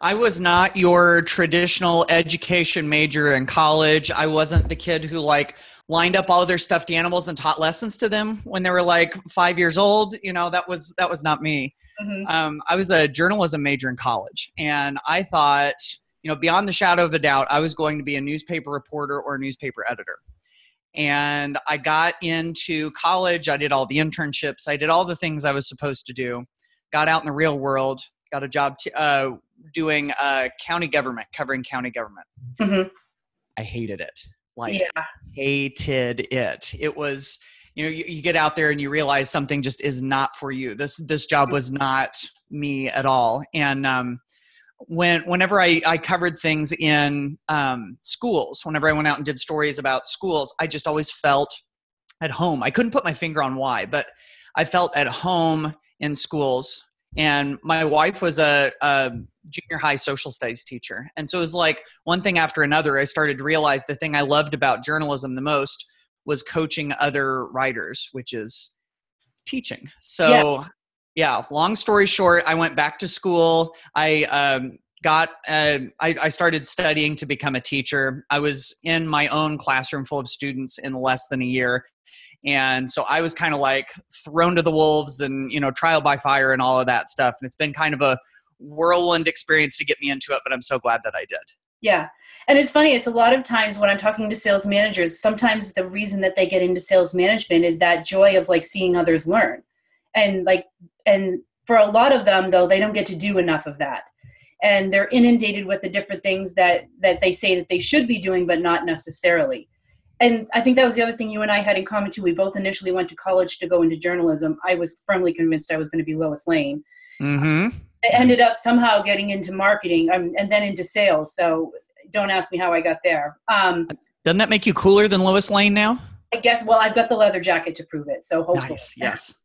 I was not your traditional education major in college. I wasn't the kid who like lined up all of their stuffed animals and taught lessons to them when they were like 5 years old. You know, that was not me. Hmm. I was a journalism major in college, and I thought, beyond the shadow of a doubt, I was going to be a newspaper reporter or a newspaper editor. And I got into college. I did all the internships. I did all the things I was supposed to do. Got out in the real world. Got a job doing county government, covering county government. Hmm. I hated it. Like, Yeah. hated it. It was, you get out there and you realize something just is not for you. This job was not me at all. And whenever I covered things in schools, whenever I went out and did stories about schools, I just always felt at home. I couldn't put my finger on why, but I felt at home in schools. And my wife was a junior high social studies teacher. And so it was like one thing after another. I started to realize the thing I loved about journalism the most was coaching other writers, which is teaching. So yeah, long story short, I went back to school. I started studying to become a teacher. I was in my own classroom full of students in less than a year. And so I was kind of like thrown to the wolves and, trial by fire and all of that stuff. And it's been kind of a whirlwind experience to get me into it, but I'm so glad that I did. Yeah. And it's funny, it's a lot of times when I'm talking to sales managers, sometimes the reason that they get into sales management is that joy of like seeing others learn. And for a lot of them though, they don't get to do enough of that. And they're inundated with the different things that they say that they should be doing, but not necessarily. And I think that was the other thing you and I had in common too. We both initially went to college to go into journalism. I was firmly convinced I was going to be Lois Lane. Mm-hmm. I ended up somehow getting into marketing and then into sales. So don't ask me how I got there. Doesn't that make you cooler than Lois Lane now? I guess, well, I've got the leather jacket to prove it. So hopefully. Nice. Yes.